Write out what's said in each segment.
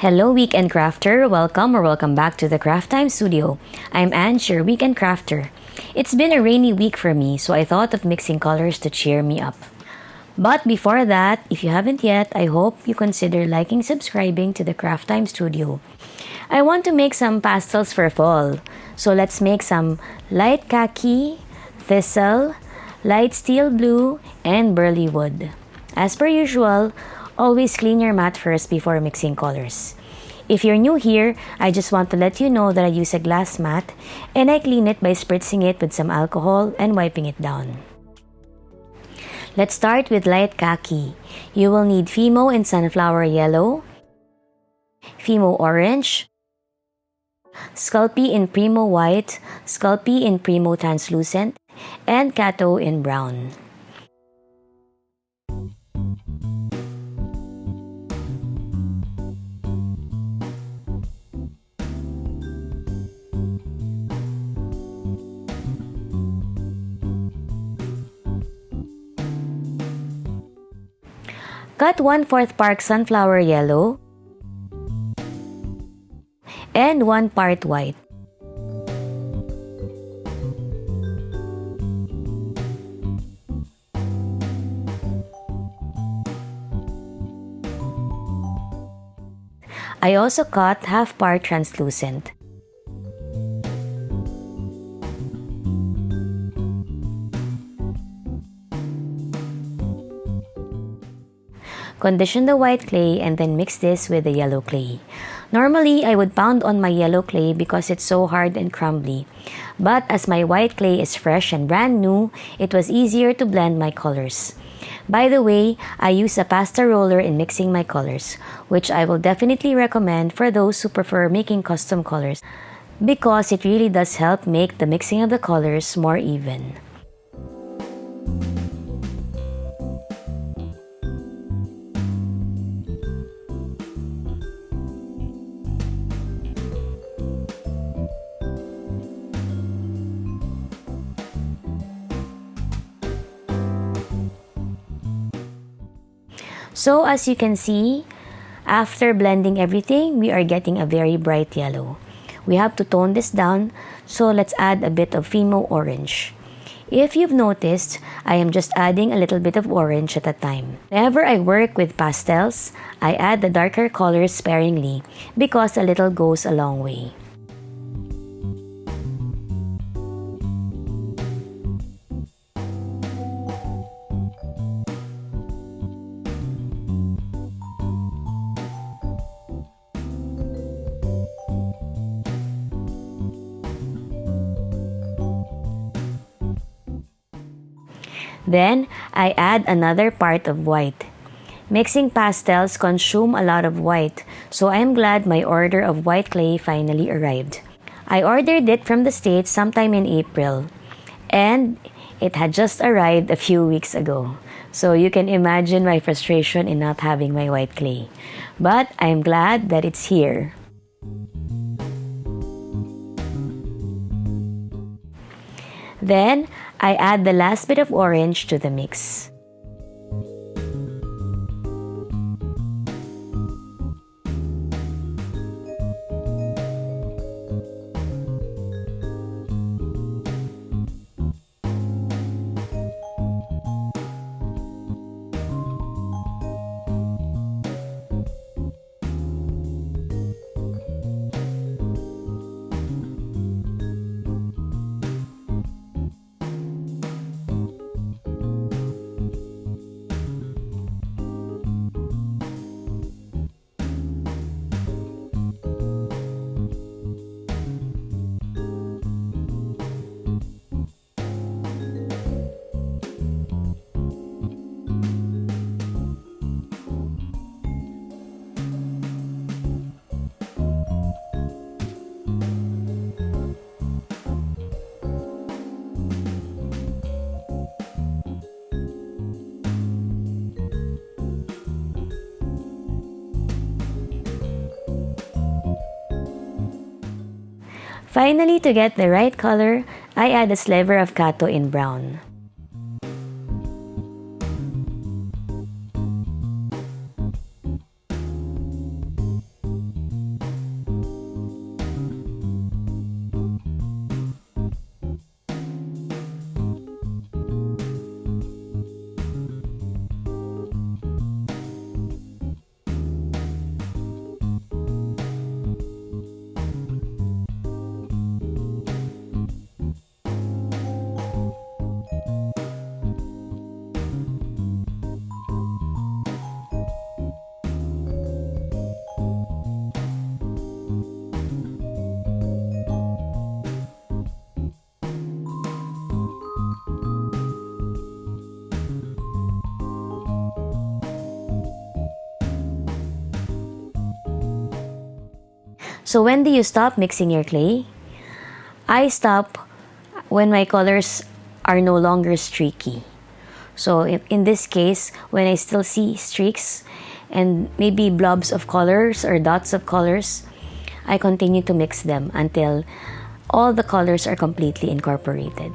Hello Weekend Crafter! Welcome back to the Craft Time Studio. I'm Ange, your Weekend Crafter. It's been a rainy week for me, so I thought of mixing colors to cheer me up. But before that, if you haven't yet, I hope you consider liking subscribing to the Craft Time Studio. I want to make some pastels for fall, so let's make some light khaki, thistle, light steel blue, and burly wood. As per usual, always clean your mat first before mixing colors. If you're new here, I just want to let you know that I use a glass mat and I clean it by spritzing it with some alcohol and wiping it down. Let's start with light khaki. You will need Fimo in sunflower yellow, Fimo orange, Sculpey in Primo white, Sculpey in Primo translucent, and Kato in brown. Cut 1/4 part sunflower yellow and 1 part white. I also cut 1/2 part translucent. Condition the white clay and then mix this with the yellow clay. Normally, I would pound on my yellow clay because it's so hard and crumbly. But as my white clay is fresh and brand new, it was easier to blend my colors. By the way, I use a pasta roller in mixing my colors, which I will definitely recommend for those who prefer making custom colors because it really does help make the mixing of the colors more even. So as you can see, after blending everything, we are getting a very bright yellow. We have to tone this down, so let's add a bit of Fimo orange. If you've noticed, I am just adding a little bit of orange at a time. Whenever I work with pastels, I add the darker colors sparingly because a little goes a long way. Then, I add another part of white. Mixing pastels consume a lot of white, so I am glad my order of white clay finally arrived. I ordered it from the States sometime in April, and it had just arrived a few weeks ago. So you can imagine my frustration in not having my white clay. But I am glad that it's here. Then, I add the last bit of orange to the mix. Finally, to get the right color, I add a sliver of Kato in brown. So when do you stop mixing your clay? I stop when my colors are no longer streaky. So in this case, when I still see streaks and maybe blobs of colors or dots of colors, I continue to mix them until all the colors are completely incorporated.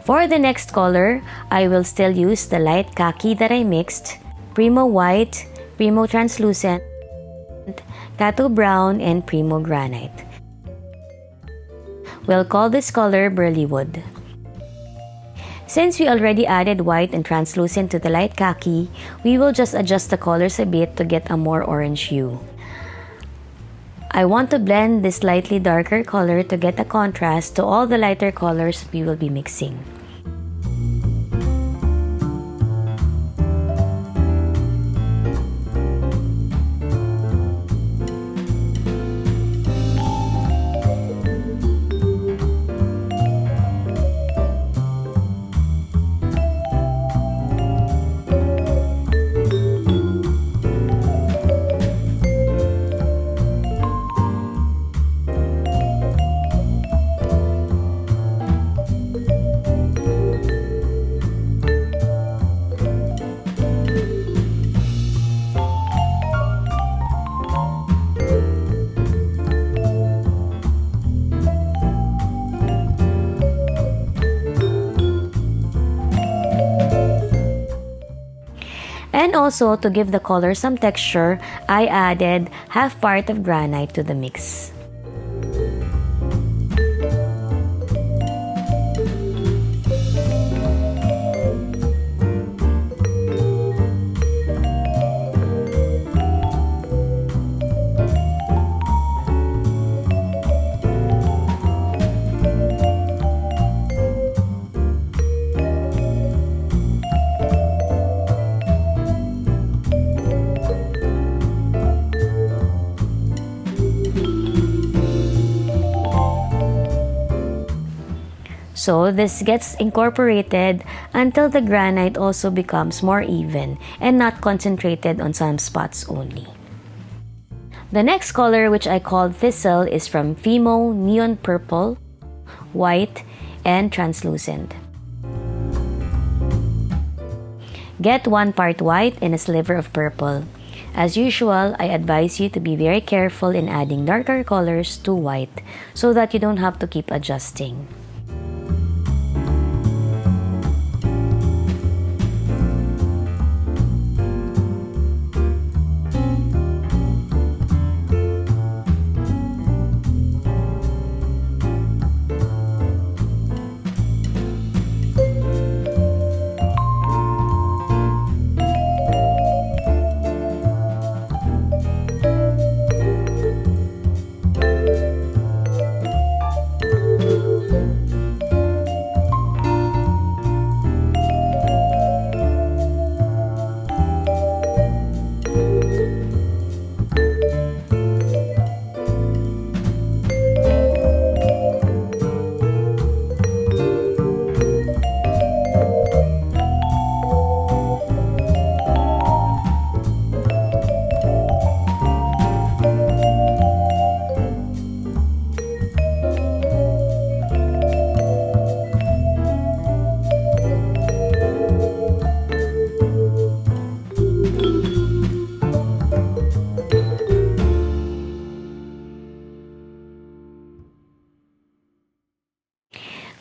For the next color, I will still use the light khaki that I mixed, Primo White, Primo Translucent, Kato Brown, and Primo Granite. We'll call this color Burly Wood. Since we already added white and translucent to the light khaki, we will just adjust the colors a bit to get a more orange hue. I want to blend this slightly darker color to get a contrast to all the lighter colors we will be mixing. And also, to give the color some texture, I added half part of granite to the mix. So this gets incorporated until the granite also becomes more even and not concentrated on some spots only. The next color, which I called Thistle, is from Fimo Neon Purple, White, and Translucent. Get 1 part white and a sliver of purple. As usual, I advise you to be very careful in adding darker colors to white so that you don't have to keep adjusting.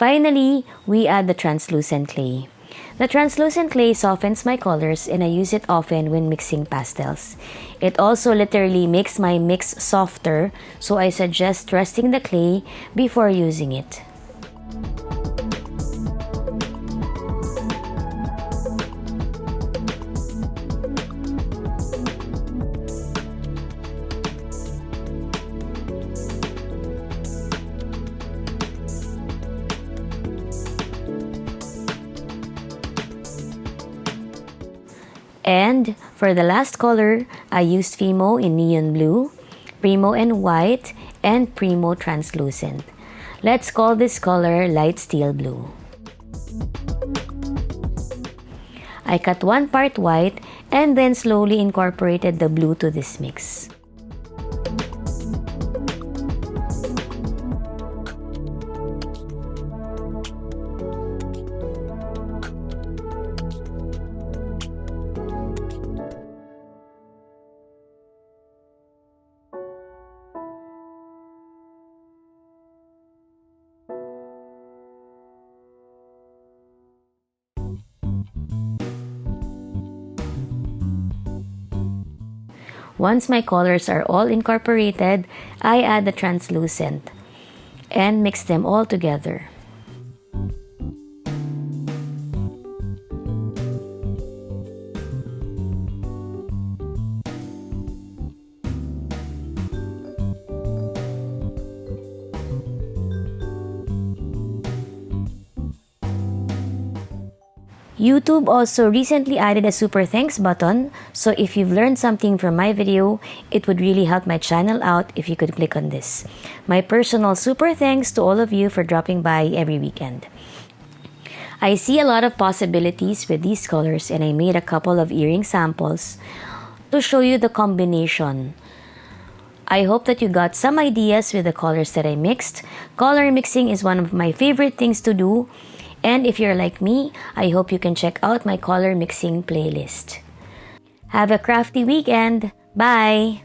Finally, we add the translucent clay. The translucent clay softens my colors and I use it often when mixing pastels. It also literally makes my mix softer, so I suggest resting the clay before using it. And for the last color, I used Fimo in neon blue, Primo in white, and Primo translucent. Let's call this color light steel blue. I cut one part white and then slowly incorporated the blue to this mix. Once my colors are all incorporated, I add the translucent and mix them all together. YouTube also recently added a super thanks button, so if you've learned something from my video, it would really help my channel out if you could click on this. My personal super thanks to all of you for dropping by every weekend. I see a lot of possibilities with these colors and I made a couple of earring samples to show you the combination. I hope that you got some ideas with the colors that I mixed. Color mixing is one of my favorite things to do. And if you're like me, I hope you can check out my color mixing playlist. Have a crafty weekend. Bye!